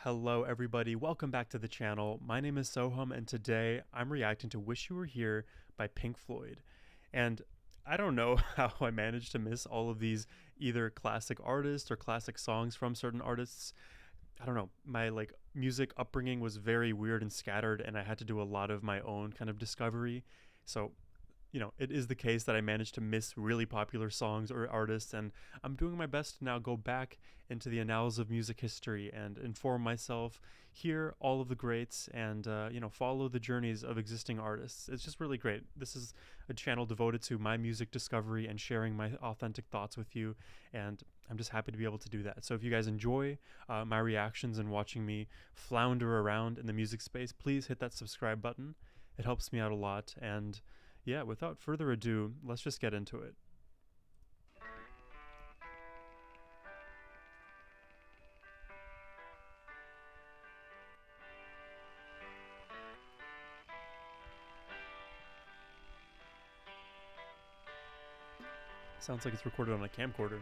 Hello, everybody. Welcome back to the channel. My name is Sohum, and today I'm reacting to Wish You Were Here by Pink Floyd. And I don't know how I managed to miss all of these either classic artists or classic songs from certain artists. I don't know. My music upbringing was very weird and scattered, and I had to do a lot of my own kind of discovery. So it is the case that I managed to miss really popular songs or artists, and I'm doing my best to now go back into the annals of music history and inform myself, hear all of the greats, and follow the journeys of existing artists. It's just really great. This is a channel devoted to my music discovery and sharing my authentic thoughts with you, and I'm just happy to be able to do that. So if you guys enjoy my reactions and watching me flounder around in the music space, please hit that subscribe button. It helps me out a lot, and yeah, without further ado, let's just get into it. Sounds like it's recorded on a camcorder.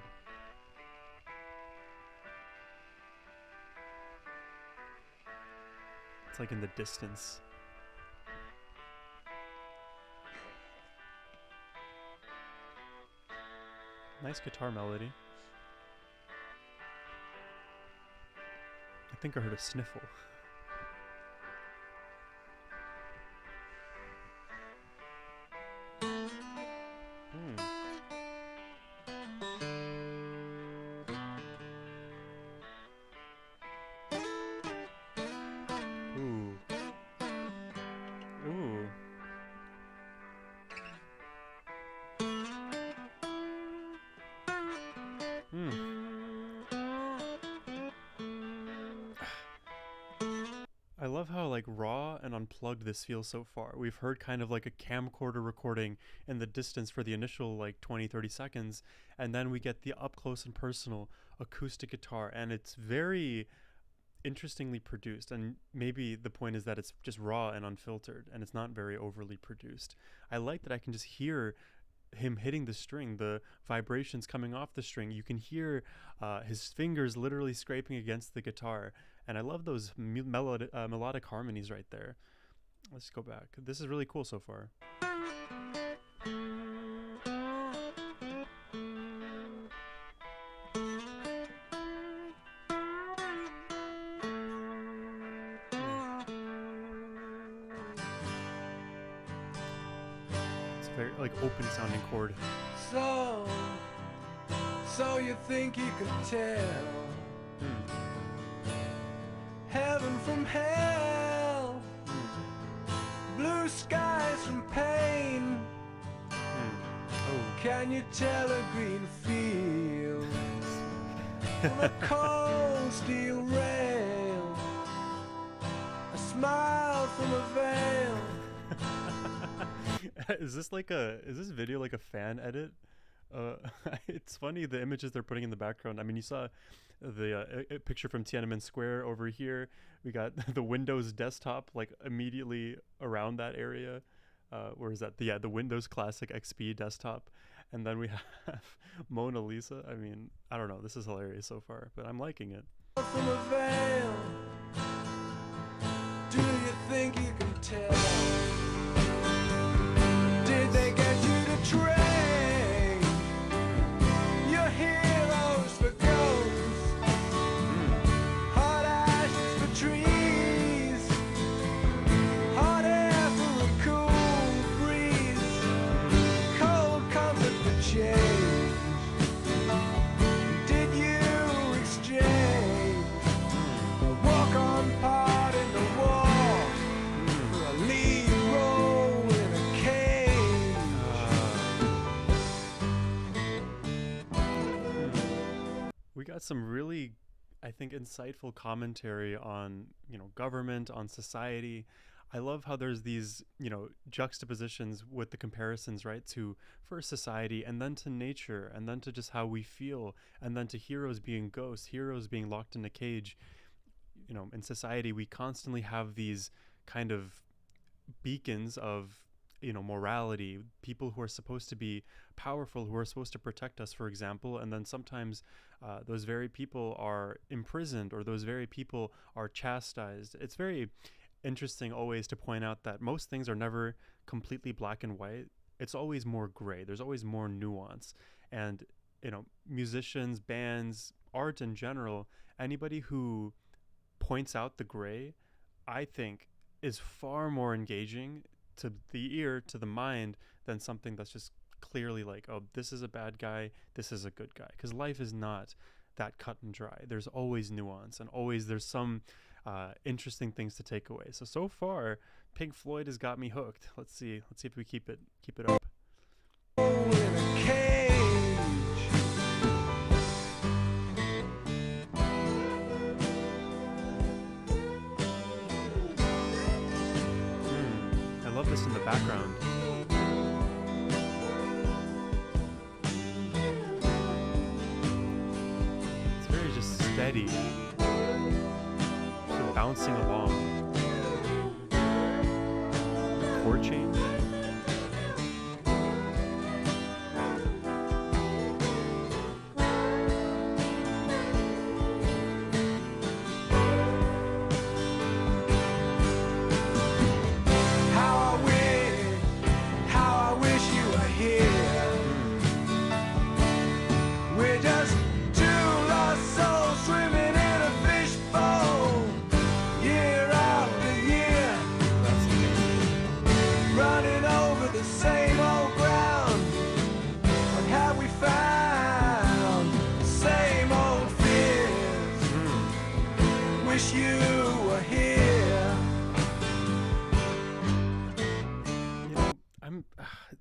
It's like in the distance. Nice guitar melody. I think I heard a sniffle. Ooh. Ooh. I love how raw and unplugged this feels so far. We've heard kind of like a camcorder recording in the distance for the initial 20-30 seconds, and then we get the up close and personal acoustic guitar, and it's very interestingly produced. And maybe the point is that it's just raw and unfiltered and it's not very overly produced. I like that I can just hear him hitting the string, the vibrations coming off the string. You can hear his fingers literally scraping against the guitar, and I love those melodic harmonies right there. Let's go back. This is really cool so far. It's a very open sounding chord. So you think you can tell heaven from hell, blue skies from pain. Can you tell a green field from a cold steel rail, a smile from a veil? Is this video like a fan edit? It's funny, the images they're putting in the background. I mean, you saw the picture from Tiananmen Square over here. We got the Windows desktop immediately around that area. Where is that? The Windows Classic XP desktop. And then we have Mona Lisa. I mean, I don't know. This is hilarious so far, but I'm liking it. From a veil, do you think you can tell? Did they get you to trade your heroes for ghosts, hot ashes for trees, hot air for a cool breeze, cold comfort for change? Did you exchange a walk-on part in the war for a lead role in a cage? We got some really, I think, insightful commentary on, government, on society. I love how there's these, juxtapositions with the comparisons, right, to first society and then to nature and then to just how we feel and then to heroes being ghosts, heroes being locked in a cage. In society, we constantly have these kind of beacons of morality, people who are supposed to be powerful, who are supposed to protect us, for example, and then sometimes those very people are imprisoned or those very people are chastised. It's very interesting always to point out that most things are never completely black and white. It's always more gray. There's always more nuance. And musicians, bands, art in general, anybody who points out the gray, I think, is far more engaging to the ear, to the mind, than something that's just clearly like, oh, this is a bad guy, this is a good guy. Because life is not that cut and dry. There's always nuance, and always there's some interesting things to take away. So far, Pink Floyd has got me hooked. Let's see if we keep it up. In a cage. I love this in the background. It's very just steady, just bouncing along. Chord change.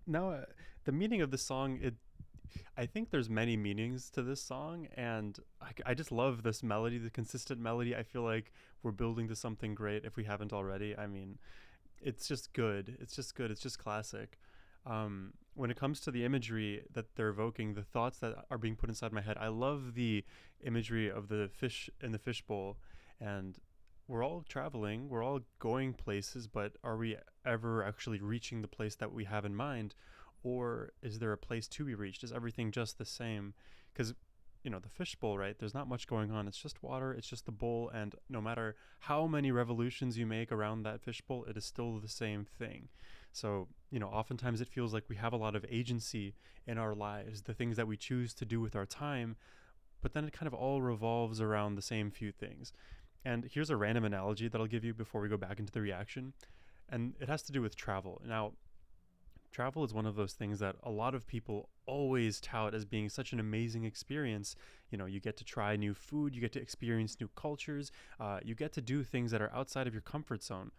Now the meaning of the song, I think there's many meanings to this song, and I just love this melody, the consistent melody. I feel like we're building to something great if we haven't already. I mean, it's just good. It's just good. It's just classic. When it comes to the imagery that they're evoking, the thoughts that are being put inside my head, I love the imagery of the fish in the fishbowl. And we're all traveling, we're all going places, but are we ever actually reaching the place that we have in mind? Or is there a place to be reached? Is everything just the same? Because, the fishbowl, right? There's not much going on. It's just water, it's just the bowl. And no matter how many revolutions you make around that fishbowl, it is still the same thing. So, oftentimes it feels like we have a lot of agency in our lives, the things that we choose to do with our time, but then it kind of all revolves around the same few things. And here's a random analogy that I'll give you before we go back into the reaction. And it has to do with travel. Now, travel is one of those things that a lot of people always tout as being such an amazing experience. You get to try new food, you get to experience new cultures, you get to do things that are outside of your comfort zone.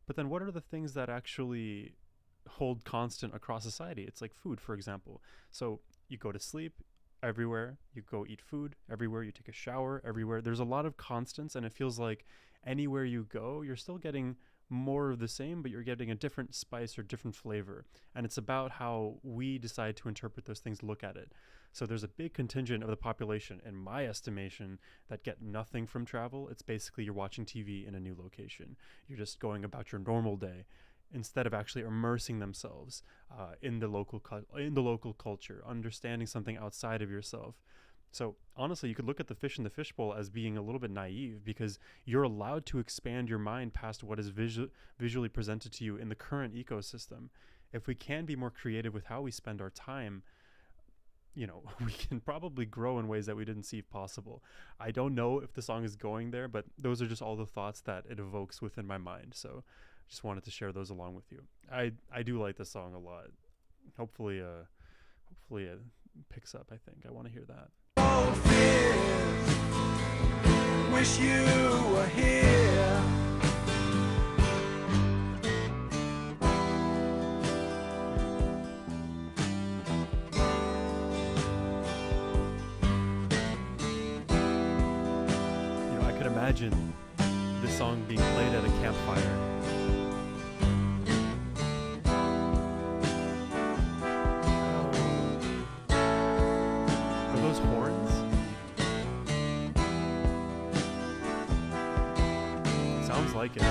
But then what are the things that actually hold constant across society? It's like food, for example. So you go to sleep everywhere, you go eat food everywhere, you take a shower everywhere. There's a lot of constants, and it feels like anywhere you go, you're still getting more of the same, but you're getting a different spice or different flavor. And it's about how we decide to interpret those things, look at it. So there's a big contingent of the population, in my estimation, that get nothing from travel. It's basically you're watching TV in a new location. You're just going about your normal day, instead of actually immersing themselves in the local culture, understanding something outside of yourself. So honestly, you could look at the fish in the fishbowl as being a little bit naive, because you're allowed to expand your mind past what is visually presented to you in the current ecosystem. If we can be more creative with how we spend our time, we can probably grow in ways that we didn't see possible. I don't know if the song is going there, but those are just all the thoughts that it evokes within my mind. So just wanted to share those along with you. I do like this song a lot. Hopefully it picks up. I think I want to hear that. Wish you were here. I could imagine this song being played at a campfire. Horns? Sounds like it.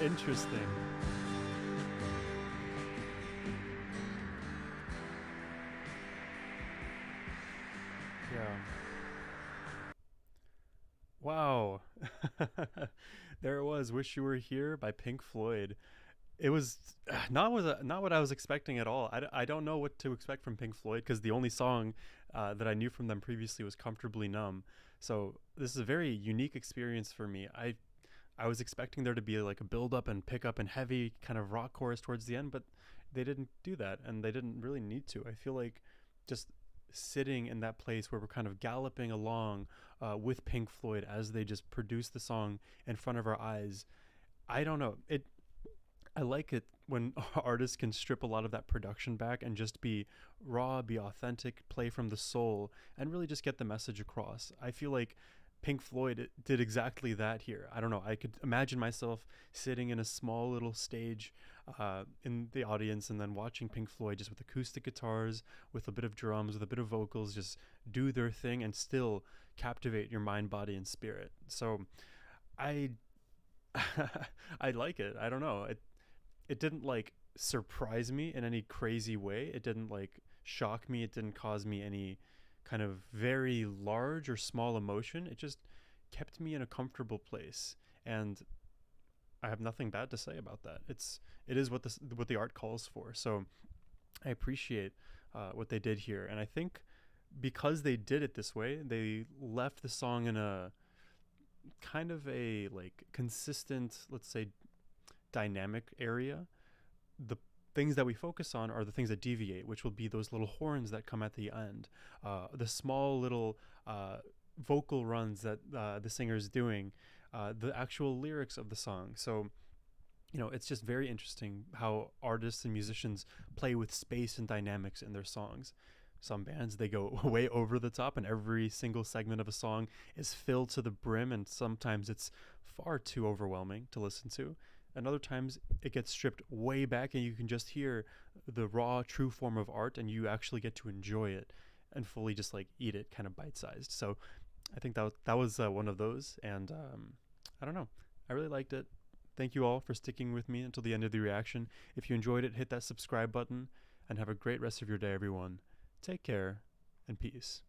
Interesting. Yeah. Wow. There it was. Wish You Were Here by Pink Floyd. It was not what I was expecting at all. I don't know what to expect from Pink Floyd because the only song that I knew from them previously was Comfortably Numb. So this is a very unique experience for me. I was expecting there to be like a build up and pick up and heavy kind of rock chorus towards the end, but they didn't do that and they didn't really need to. I feel like just sitting in that place where we're kind of galloping along with Pink Floyd as they just produce the song in front of our eyes. I don't know. I like it when artists can strip a lot of that production back and just be raw, be authentic, play from the soul, and really just get the message across. I feel like Pink Floyd did exactly that here. I don't know. I could imagine myself sitting in a small little stage in the audience and then watching Pink Floyd just with acoustic guitars, with a bit of drums, with a bit of vocals, just do their thing and still captivate your mind, body, and spirit. So I I like it. I don't know. It didn't like surprise me in any crazy way. It didn't like shock me. It didn't cause me any kind of very large or small emotion. It just kept me in a comfortable place. And I have nothing bad to say about that. It is what the art calls for. So I appreciate what they did here. And I think because they did it this way, they left the song in a kind of a like consistent, let's say, dynamic area. The things that we focus on are the things that deviate, which will be those little horns that come at the end, the small little vocal runs that the singer is doing, the actual lyrics of the song. So, it's just very interesting how artists and musicians play with space and dynamics in their songs. Some bands, they go way over the top, and every single segment of a song is filled to the brim, and sometimes it's far too overwhelming to listen to. And other times it gets stripped way back, and you can just hear the raw, true form of art, and you actually get to enjoy it and fully just like eat it, kind of bite sized. So I think that was one of those, and I don't know, I really liked it. Thank you all for sticking with me until the end of the reaction. If you enjoyed it, hit that subscribe button, and have a great rest of your day, everyone. Take care, and peace.